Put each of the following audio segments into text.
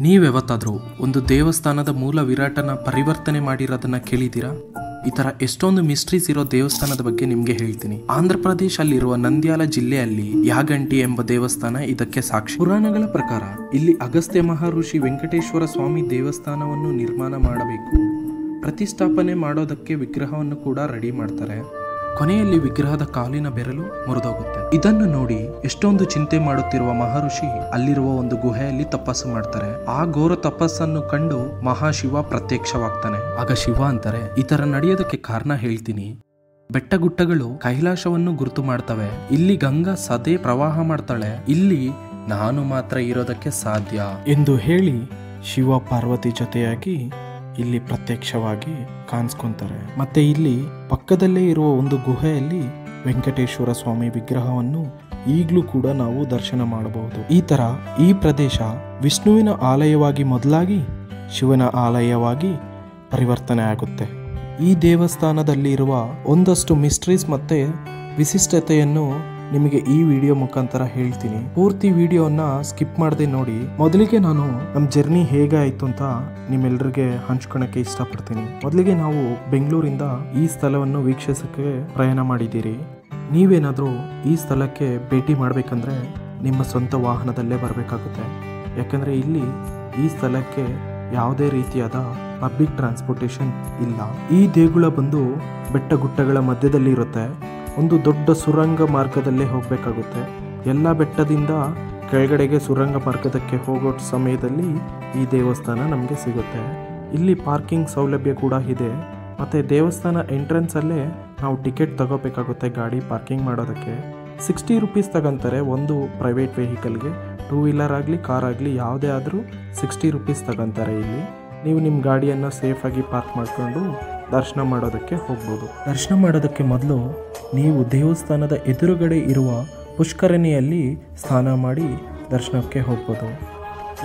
ನೀವ್ಯಾವತ್ತಾದರೂ ಒಂದು ದೇವಸ್ಥಾನದ ಮೂಲ ವಿರಾಟನ ಪರಿವರ್ತನೆ ಮಾಡಿರೋದನ್ನ ಕೇಳಿದ್ದೀರಾ? ಈ ಥರ ಎಷ್ಟೊಂದು ಮಿಸ್ಟ್ರೀಸ್ ಇರೋ ದೇವಸ್ಥಾನದ ಬಗ್ಗೆ ನಿಮಗೆ ಹೇಳ್ತೀನಿ. ಆಂಧ್ರ ಪ್ರದೇಶ ಅಲ್ಲಿರುವ ನಂದ್ಯಾಲ ಜಿಲ್ಲೆಯಲ್ಲಿ ಯಾಗಂಟಿ ಎಂಬ ದೇವಸ್ಥಾನ ಇದಕ್ಕೆ ಸಾಕ್ಷಿ. ಪುರಾಣಗಳ ಪ್ರಕಾರ ಇಲ್ಲಿ ಅಗಸ್ತ್ಯ ಮಹರ್ಷಿ ವೆಂಕಟೇಶ್ವರ ಸ್ವಾಮಿ ದೇವಸ್ಥಾನವನ್ನು ನಿರ್ಮಾಣ ಮಾಡಬೇಕು. ಪ್ರತಿಷ್ಠಾಪನೆ ಮಾಡೋದಕ್ಕೆ ವಿಗ್ರಹವನ್ನು ಕೂಡ ರೆಡಿ ಮಾಡ್ತಾರೆ. ಕೊನೆಯಲ್ಲಿ ವಿಗ್ರಹದ ಕಾಲಿನ ಬೆರಳು ಮುರಿದೋಗುತ್ತೆ. ಇದನ್ನು ನೋಡಿ ಎಷ್ಟೊಂದು ಚಿಂತೆ ಮಾಡುತ್ತಿರುವ ಮಹರ್ಷಿ ಅಲ್ಲಿರುವ ಒಂದು ಗುಹೆಯಲ್ಲಿ ತಪಸ್ಸು ಮಾಡ್ತಾರೆ. ಆ ಘೋರ ತಪಸ್ಸನ್ನು ಕಂಡು ಮಹಾಶಿವ ಪ್ರತ್ಯಕ್ಷವಾಗ್ತಾನೆ. ಆಗ ಶಿವ ಅಂತಾರೆ, ಈ ತರ ನಡೆಯೋದಕ್ಕೆ ಕಾರಣ ಹೇಳ್ತೀನಿ. ಬೆಟ್ಟ ಗುಡ್ಡಗಳು ಕೈಲಾಸವನ್ನು ಗುರುತು ಮಾಡ್ತವೆ. ಇಲ್ಲಿ ಗಂಗಾ ಸದೇ ಪ್ರವಾಹ ಮಾಡ್ತಾಳೆ. ಇಲ್ಲಿ ನಾನು ಮಾತ್ರ ಇರೋದಕ್ಕೆ ಸಾಧ್ಯ ಎಂದು ಹೇಳಿ ಶಿವ ಪಾರ್ವತಿ ಜೊತೆಯಾಗಿ ಇಲ್ಲಿ ಪ್ರತ್ಯಕ್ಷವಾಗಿ ಕಾಣಿಸ್ಕೊಂತಾರೆ. ಮತ್ತೆ ಇಲ್ಲಿ ಪಕ್ಕದಲ್ಲೇ ಇರುವ ಒಂದು ಗುಹೆಯಲ್ಲಿ ವೆಂಕಟೇಶ್ವರ ಸ್ವಾಮಿ ವಿಗ್ರಹವನ್ನು ಈಗಲೂ ಕೂಡ ನಾವು ದರ್ಶನ ಮಾಡಬಹುದು. ಈ ತರ ಈ ಪ್ರದೇಶ ವಿಷ್ಣುವಿನ ಆಲಯವಾಗಿ ಮೊದಲಾಗಿ ಶಿವನ ಆಲಯವಾಗಿ ಪರಿವರ್ತನೆ ಆಗುತ್ತೆ. ಈ ದೇವಸ್ಥಾನದಲ್ಲಿ ಇರುವ ಒಂದಷ್ಟು ಮಿಸ್ಟ್ರೀಸ್ ಮತ್ತೆ ವಿಶಿಷ್ಟತೆಯನ್ನು ನಿಮಗೆ ಈ ವಿಡಿಯೋ ಮುಖಾಂತರ ಹೇಳ್ತೀನಿ. ಪೂರ್ತಿ ವಿಡಿಯೋನ ಸ್ಕಿಪ್ ಮಾಡದೆ ನೋಡಿ. ಮೊದಲಿಗೆ ನಾನು ನಮ್ಮ ಜರ್ನಿ ಹೇಗಾಯ್ತು ಅಂತ ನಿಮ್ಮೆಲ್ಲರಿಗೆ ಹಂಚ್ಕೊಳಕ್ಕೆ ಇಷ್ಟಪಡ್ತೀನಿ. ಮೊದಲಿಗೆ ನಾವು ಬೆಂಗಳೂರಿಂದ ಈ ಸ್ಥಳವನ್ನು ವೀಕ್ಷಿಸಕ್ಕೆ ಪ್ರಯಾಣ ಮಾಡಿದ್ದೀರಿ. ನೀವೇನಾದರೂ ಈ ಸ್ಥಳಕ್ಕೆ ಭೇಟಿ ಮಾಡಬೇಕಂದ್ರೆ ನಿಮ್ಮ ಸ್ವಂತ ವಾಹನದಲ್ಲೇ ಬರಬೇಕಾಗುತ್ತೆ. ಯಾಕಂದರೆ ಇಲ್ಲಿ ಈ ಸ್ಥಳಕ್ಕೆ ಯಾವುದೇ ರೀತಿಯಾದ ಪಬ್ಲಿಕ್ ಟ್ರಾನ್ಸ್ಪೋರ್ಟೇಷನ್ ಇಲ್ಲ. ಈ ದೇಗುಲ ಬಂದು ಬೆಟ್ಟ ಗುಡ್ಡಗಳ ಮಧ್ಯದಲ್ಲಿ ಇರುತ್ತೆ. ಒಂದು ದೊಡ್ಡ ಸುರಂಗ ಮಾರ್ಗದಲ್ಲೇ ಹೋಗಬೇಕಾಗುತ್ತೆ. ಎಲ್ಲ ಬೆಟ್ಟದಿಂದ ಕೆಳಗಡೆಗೆ ಸುರಂಗ ಮಾರ್ಗದಕ್ಕೆ ಹೋಗೋ ಸಮಯದಲ್ಲಿ ಈ ದೇವಸ್ಥಾನ ನಮಗೆ ಸಿಗುತ್ತೆ. ಇಲ್ಲಿ ಪಾರ್ಕಿಂಗ್ ಸೌಲಭ್ಯ ಕೂಡ ಇದೆ. ಮತ್ತು ದೇವಸ್ಥಾನ ಎಂಟ್ರೆನ್ಸಲ್ಲೇ ನಾವು ಟಿಕೆಟ್ ತಗೋಬೇಕಾಗುತ್ತೆ ಗಾಡಿ ಪಾರ್ಕಿಂಗ್ ಮಾಡೋದಕ್ಕೆ. 60 ರೂಪೀಸ್ ತಗೊಂತಾರೆ ಒಂದು ಪ್ರೈವೇಟ್ ವೆಹಿಕಲ್ಗೆ. 2 ವೀಲರ್ ಆಗಲಿ ಕಾರ್ ಆಗಲಿ ಯಾವುದೇ ಆದರೂ 60 ರೂಪೀಸ್ ತಗೊಂತಾರೆ. ಇಲ್ಲಿ ನೀವು ನಿಮ್ಮ ಗಾಡಿಯನ್ನು ಸೇಫಾಗಿ ಪಾರ್ಕ್ ಮಾಡಿಕೊಂಡು ದರ್ಶನ ಮಾಡೋದಕ್ಕೆ ಹೋಗ್ಬೋದು. ದರ್ಶನ ಮಾಡೋದಕ್ಕೆ ಮೊದಲು ನೀವು ದೇವಸ್ಥಾನದ ಎದುರುಗಡೆ ಇರುವ ಪುಷ್ಕರಣಿಯಲ್ಲಿ ಸ್ನಾನ ಮಾಡಿ ದರ್ಶನಕ್ಕೆ ಹೋಗ್ಬೋದು.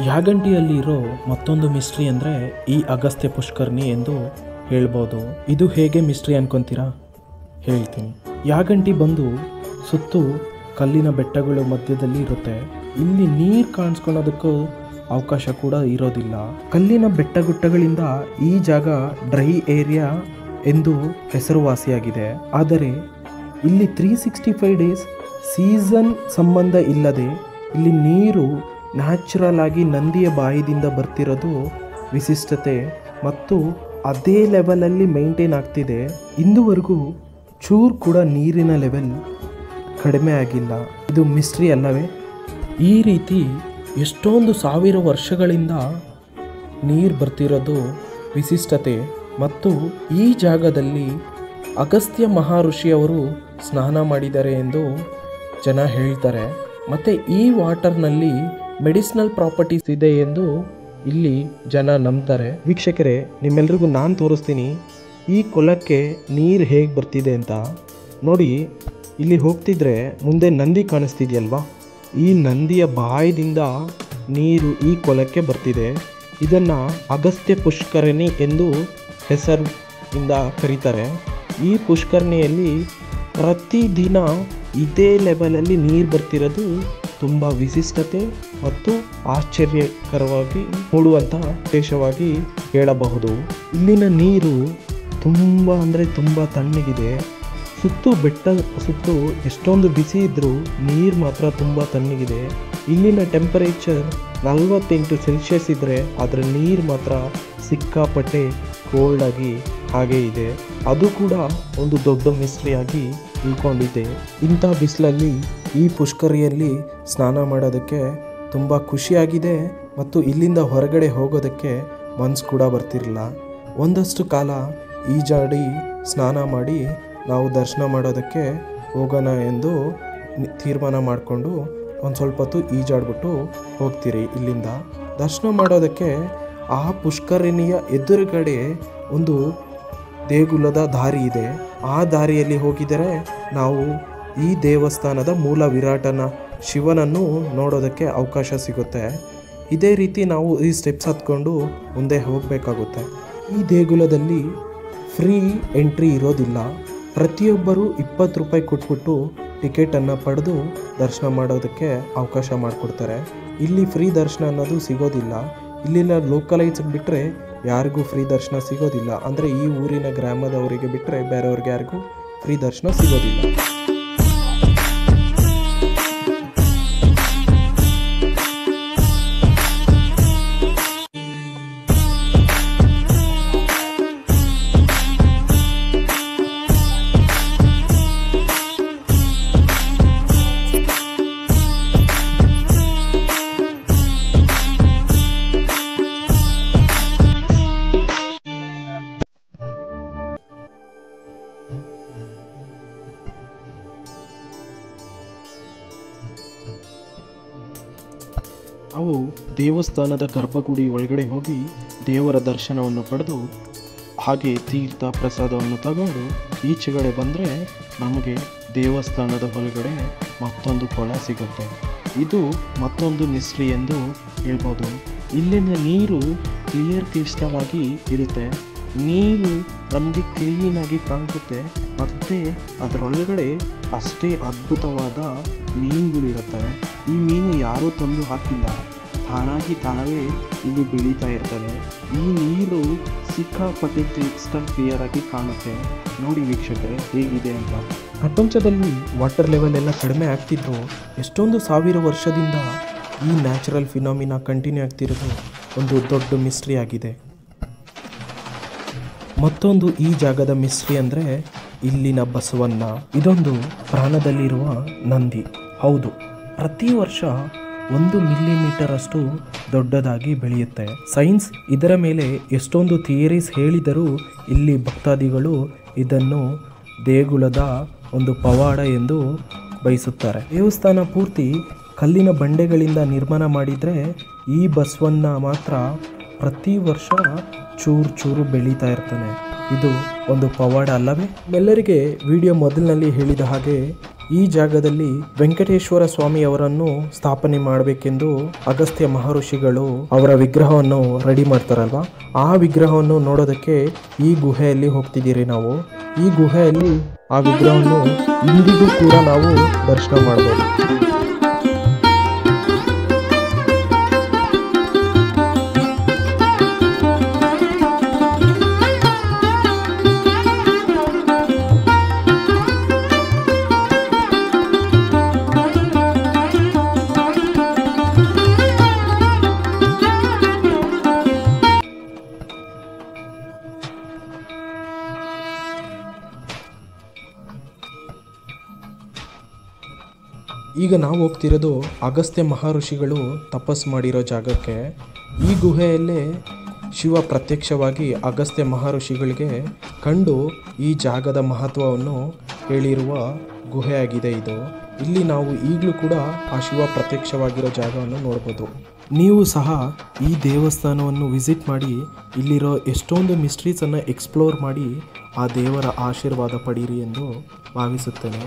ಯಾಗಂಟಿಯಲ್ಲಿ ಇರೋ ಮತ್ತೊಂದು ಮಿಸ್ಟ್ರಿ ಅಂದರೆ ಈ ಅಗಸ್ತ್ಯ ಪುಷ್ಕರಣಿ ಎಂದು ಹೇಳ್ಬೋದು. ಇದು ಹೇಗೆ ಮಿಸ್ಟ್ರಿ ಅನ್ಕೊಂತೀರಾ? ಹೇಳ್ತೀನಿ. ಯಾಗಂಟಿ ಬಂದು ಸುತ್ತು ಕಲ್ಲಿನ ಬೆಟ್ಟಗಳು ಮಧ್ಯದಲ್ಲಿ ಇರುತ್ತೆ. ಇಲ್ಲಿ ನೀರು ಕಾಣಿಸ್ಕೊಳ್ಳೋದಕ್ಕೂ ಅವಕಾಶ ಕೂಡ ಇರೋದಿಲ್ಲ. ಕಲ್ಲಿನ ಬೆಟ್ಟಗುಡ್ಡಗಳಿಂದ ಈ ಜಾಗ ಡ್ರೈ ಏರಿಯಾ ಎಂದು ಹೆಸರುವಾಸಿಯಾಗಿದೆ. ಆದರೆ ಇಲ್ಲಿ 365 ಡೇಸ್ ಸೀಸನ್ ಸಂಬಂಧ ಇಲ್ಲದೆ ಇಲ್ಲಿ ನೀರು ನ್ಯಾಚುರಲ್ ಆಗಿ ನಂದಿಯ ಬಾಯಿದಿಂದ ಬರ್ತಿರೋದು ವಿಶಿಷ್ಟತೆ ಮತ್ತು ಅದೇ ಲೆವೆಲಲ್ಲಿ ಮೇಂಟೈನ್ ಆಗ್ತಿದೆ. ಇಂದುವರೆಗೂ ಚೂರು ಕೂಡ ನೀರಿನ ಲೆವೆಲ್ ಕಡಿಮೆ ಆಗಿಲ್ಲ. ಇದು ಮಿಸ್ಟ್ರಿ ಅಲ್ಲವೇ? ಈ ರೀತಿ ಎಷ್ಟೊಂದು ಸಾವಿರ ವರ್ಷಗಳಿಂದ ನೀರು ಬರ್ತಿರೋದು ವಿಶಿಷ್ಟತೆ. ಮತ್ತು ಈ ಜಾಗದಲ್ಲಿ ಅಗಸ್ತ್ಯ ಮಹರ್ಷಿಯವರು ಸ್ನಾನ ಮಾಡಿದ್ದಾರೆ ಎಂದು ಜನ ಹೇಳ್ತಾರೆ. ಮತ್ತು ಈ ವಾಟರ್ನಲ್ಲಿ ಮೆಡಿಸಿನಲ್ ಪ್ರಾಪರ್ಟೀಸ್ ಇದೆ ಎಂದು ಇಲ್ಲಿ ಜನ ನಂಬ್ತಾರೆ. ವೀಕ್ಷಕರೇ, ನಿಮ್ಮೆಲ್ರಿಗೂ ನಾನು ತೋರಿಸ್ತೀನಿ ಈ ಕೊಳಕ್ಕೆ ನೀರು ಹೇಗೆ ಬರ್ತಿದೆ ಅಂತ. ನೋಡಿ, ಇಲ್ಲಿ ಹೋಗ್ತಿದ್ರೆ ಮುಂದೆ ನಂದಿ ಕಾಣಿಸ್ತಿದೆಯಲ್ವಾ? ಈ ನಂದಿಯ ಬಾಯಿದಿಂದ ನೀರು ಈ ಕೊಳಕ್ಕೆ ಬರ್ತಿದೆ. ಇದನ್ನು ಅಗಸ್ತ್ಯ ಪುಷ್ಕರಣಿ ಎಂದು ಹೆಸರಿಂದ ಕರೀತಾರೆ. ಈ ಪುಷ್ಕರಣಿಯಲ್ಲಿ ಪ್ರತಿದಿನ ಇದೇ ಲೆವೆಲಲ್ಲಿ ನೀರು ಬರ್ತಿರೋದು ತುಂಬ ವಿಶಿಷ್ಟತೆ ಮತ್ತು ಆಶ್ಚರ್ಯಕರವಾಗಿ ಮೂಡುವಂಥ ಪ್ರದೇಶವಾಗಿ ಹೇಳಬಹುದು. ಇಲ್ಲಿನ ನೀರು ತುಂಬ ಅಂದರೆ ತುಂಬ ತಣ್ಣಗಿದೆ. ಬೆಟ್ಟ ಸುತ್ತು ಎಷ್ಟೊಂದು ಬಿಸಿ ಇದ್ದರೂ ನೀರು ಮಾತ್ರ ತುಂಬ ತಣ್ಣಗಿದೆ. ಇಲ್ಲಿನ ಟೆಂಪರೇಚರ್ 48 ಸೆಲ್ಸಿಯಸ್ ಇದ್ದರೆ ಅದರ ನೀರು ಮಾತ್ರ ಸಿಕ್ಕಾಪಟ್ಟೆ ಕೋಲ್ಡಾಗಿ ಹಾಗೇ ಇದೆ. ಅದು ಕೂಡ ಒಂದು ದೊಡ್ಡ ಮಿಸ್ಟ್ರಿಯಾಗಿ ಉಳ್ಕೊಂಡಿದೆ. ಇಂಥ ಬಿಸಿಲಲ್ಲಿ ಈ ಪುಷ್ಕರಿಯಲ್ಲಿ ಸ್ನಾನ ಮಾಡೋದಕ್ಕೆ ತುಂಬ ಖುಷಿಯಾಗಿದೆ ಮತ್ತು ಇಲ್ಲಿಂದ ಹೊರಗಡೆ ಹೋಗೋದಕ್ಕೆ ಮನಸ್ಸು ಕೂಡ ಬರ್ತಿರಲಿಲ್ಲ. ಒಂದಷ್ಟು ಕಾಲ ಈಜಾಡಿ ಸ್ನಾನ ಮಾಡಿ ನಾವು ದರ್ಶನ ಮಾಡೋದಕ್ಕೆ ಹೋಗೋಣ ಎಂದು ತೀರ್ಮಾನ ಮಾಡಿಕೊಂಡು ಒಂದು ಸ್ವಲ್ಪ ಹೊತ್ತು ಈಜಾಡ್ಬಿಟ್ಟು ಹೋಗ್ತೀರಿ. ಇಲ್ಲಿಂದ ದರ್ಶನ ಮಾಡೋದಕ್ಕೆ ಆ ಪುಷ್ಕರಣಿಯ ಎದುರುಗಡೆ ಒಂದು ದೇಗುಲದ ದಾರಿ ಇದೆ. ಆ ದಾರಿಯಲ್ಲಿ ಹೋಗಿದರೆ ನಾವು ಈ ದೇವಸ್ಥಾನದ ಮೂಲ ವಿರಾಟನ ಶಿವನನ್ನು ನೋಡೋದಕ್ಕೆ ಅವಕಾಶ ಸಿಗುತ್ತೆ. ಇದೇ ರೀತಿ ನಾವು ಈ ಸ್ಟೆಪ್ಸ್ ಹತ್ಕೊಂಡು ಮುಂದೆ ಹೋಗಬೇಕಾಗುತ್ತೆ. ಈ ದೇಗುಲದಲ್ಲಿ ಫ್ರೀ ಎಂಟ್ರಿ ಇರೋದಿಲ್ಲ. ಪ್ರತಿಯೊಬ್ಬರು 20 ರೂಪಾಯಿ ಕೊಟ್ಬಿಟ್ಟು ಟಿಕೆಟನ್ನು ಪಡೆದು ದರ್ಶನ ಮಾಡೋದಕ್ಕೆ ಅವಕಾಶ ಮಾಡಿಕೊಡ್ತಾರೆ. ಇಲ್ಲಿ ಫ್ರೀ ದರ್ಶನ ಅನ್ನೋದು ಸಿಗೋದಿಲ್ಲ. ಇಲ್ಲಿನ ಲೋಕಲೈಟ್ಸ್ಗೆ ಬಿಟ್ಟರೆ ಯಾರಿಗೂ ಫ್ರೀ ದರ್ಶನ ಸಿಗೋದಿಲ್ಲ. ಅಂದರೆ ಈ ಊರಿನ ಗ್ರಾಮದವರಿಗೆ ಬಿಟ್ಟರೆ ಬೇರೆಯವ್ರಿಗೆ ಯಾರಿಗೂ ಫ್ರೀ ದರ್ಶನ ಸಿಗೋದಿಲ್ಲ. ಅವು ದೇವಸ್ಥಾನದ ಗರ್ಭಗುಡಿ ಒಳಗಡೆ ಹೋಗಿ ದೇವರ ದರ್ಶನವನ್ನು ಪಡೆದು ಹಾಗೆ ತೀರ್ಥ ಪ್ರಸಾದವನ್ನು ತಗೊಂಡು ಈಚೆಗಡೆ ಬಂದರೆ ನಮಗೆ ದೇವಸ್ಥಾನದ ಒಳಗಡೆ ಮತ್ತೊಂದು ಕೊಳ ಸಿಗುತ್ತೆ. ಇದು ಮತ್ತೊಂದು ಮಿಸ್ಟ್ರಿ ಎಂದು ಹೇಳ್ಬೋದು. ಇಲ್ಲಿನ ನೀರು ಕ್ಲಿಷ್ಟವಾಗಿ ಇರುತ್ತೆ. ನೀರು ನಮಗೆ ಕ್ಲೀನಾಗಿ ಕಾಣಿಸುತ್ತೆ ಮತ್ತು ಅದರೊಳಗಡೆ ಅಷ್ಟೇ ಅದ್ಭುತವಾದ ಮೀನುಗಳಿರುತ್ತವೆ. ಈ ಮೀನು ಯಾರೂ ತಂದು ಹಾಕಿಲ್ಲ, ತಾನಾಗಿ ಇಲ್ಲಿ ಬೆಳೀತಾ ಇರ್ತವೆ. ಈ ನೀರು ಸಿಕ್ಕಾಪಟ್ಟೆ ಕ್ರಿಸ್ಟಲ್ ಕ್ಲಿಯರ್ ಆಗಿ ಕಾಣುತ್ತೆ. ನೋಡಿ ವೀಕ್ಷಕರೇ ಹೇಗಿದೆ ಅಂತ. ಪ್ರಪಂಚದಲ್ಲಿ ವಾಟರ್ ಲೆವೆಲ್ ಎಲ್ಲ ಕಡಿಮೆ ಆಗ್ತಿದ್ದು ಎಷ್ಟೊಂದು ಸಾವಿರ ವರ್ಷದಿಂದ ಈ ನ್ಯಾಚುರಲ್ ಫಿನಾಮಿನಾ ಕಂಟಿನ್ಯೂ ಆಗ್ತಿರೋದು ಒಂದು ದೊಡ್ಡ ಮಿಸ್ಟ್ರಿ ಆಗಿದೆ. ಮತ್ತೊಂದು ಈ ಜಾಗದ ಮಿಸ್ಟ್ರಿ ಅಂದರೆ ಇಲ್ಲಿನ ಬಸವಣ್ಣ. ಇದೊಂದು ಪ್ರಾಣದಲ್ಲಿರುವ ನಂದಿ. ಹೌದು, ಪ್ರತಿ ವರ್ಷ 1 ಮಿಲಿಮೀಟರ್ ಅಷ್ಟು ದೊಡ್ಡದಾಗಿ ಬೆಳೆಯುತ್ತೆ. ಸೈನ್ಸ್ ಇದರ ಮೇಲೆ ಎಷ್ಟೊಂದು ಥಿಯರೀಸ್ ಹೇಳಿದರೂ ಇಲ್ಲಿ ಭಕ್ತಾದಿಗಳು ಇದನ್ನು ದೇಗುಲದ ಒಂದು ಪವಾಡ ಎಂದು ಬಯಸುತ್ತಾರೆ. ದೇವಸ್ಥಾನ ಪೂರ್ತಿ ಕಲ್ಲಿನ ಬಂಡೆಗಳಿಂದ ನಿರ್ಮಾಣ ಮಾಡಿದರೆ ಈ ಬಸವಣ್ಣ ಮಾತ್ರ ಪ್ರತಿ ವರ್ಷ ಚೂರು ಬೆಳೀತಾ ಇರ್ತಾನೆ. ಇದು ಒಂದು ಪವಾಡ ಅಲ್ಲವೇ? ಎಲ್ಲರಿಗೆ ವಿಡಿಯೋ ಮೊದಲಿನಲ್ಲಿ ಹೇಳಿದ ಹಾಗೆ ಈ ಜಾಗದಲ್ಲಿ ವೆಂಕಟೇಶ್ವರ ಸ್ವಾಮಿ ಅವರನ್ನು ಸ್ಥಾಪನೆ ಮಾಡಬೇಕೆಂದು ಅಗಸ್ತ್ಯ ಮಹರ್ಷಿಗಳು ಅವರ ವಿಗ್ರಹವನ್ನು ರೆಡಿ ಮಾಡ್ತಾರಲ್ವಾ, ಆ ವಿಗ್ರಹವನ್ನು ನೋಡೋದಕ್ಕೆ ಈ ಗುಹೆಯಲ್ಲಿ ಹೋಗ್ತಿದ್ದೀರಿ ನಾವು. ಈ ಗುಹೆಯಲ್ಲಿ ಆ ವಿಗ್ರಹವನ್ನು ಇಂದಿಗೂ ಕೂಡ ನಾವು ದರ್ಶನ ಮಾಡ್ಬೋದು. ಈಗ ನಾವು ಹೋಗ್ತಿರೋದು ಅಗಸ್ತ್ಯ ಮಹರ್ಷಿಗಳು ತಪಸ್ಸು ಮಾಡಿರೋ ಜಾಗಕ್ಕೆ. ಈ ಗುಹೆಯಲ್ಲೇ ಶಿವ ಪ್ರತ್ಯಕ್ಷವಾಗಿ ಅಗಸ್ತ್ಯ ಮಹರ್ಷಿಗಳಿಗೆ ಕಂಡು ಈ ಜಾಗದ ಮಹತ್ವವನ್ನು ಹೇಳಿರುವ ಗುಹೆಯಾಗಿದೆ ಇದು. ಇಲ್ಲಿ ನಾವು ಈಗಲೂ ಕೂಡ ಆ ಶಿವ ಪ್ರತ್ಯಕ್ಷವಾಗಿರೋ ಜಾಗವನ್ನು ನೋಡ್ಬೋದು. ನೀವು ಸಹ ಈ ದೇವಸ್ಥಾನವನ್ನು ವಿಸಿಟ್ ಮಾಡಿ ಇಲ್ಲಿರೋ ಎಷ್ಟೊಂದು ಮಿಸ್ಟ್ರೀಸನ್ನು ಎಕ್ಸ್ಪ್ಲೋರ್ ಮಾಡಿ ಆ ದೇವರ ಆಶೀರ್ವಾದ ಪಡೀರಿ ಎಂದು ಭಾವಿಸುತ್ತೇನೆ.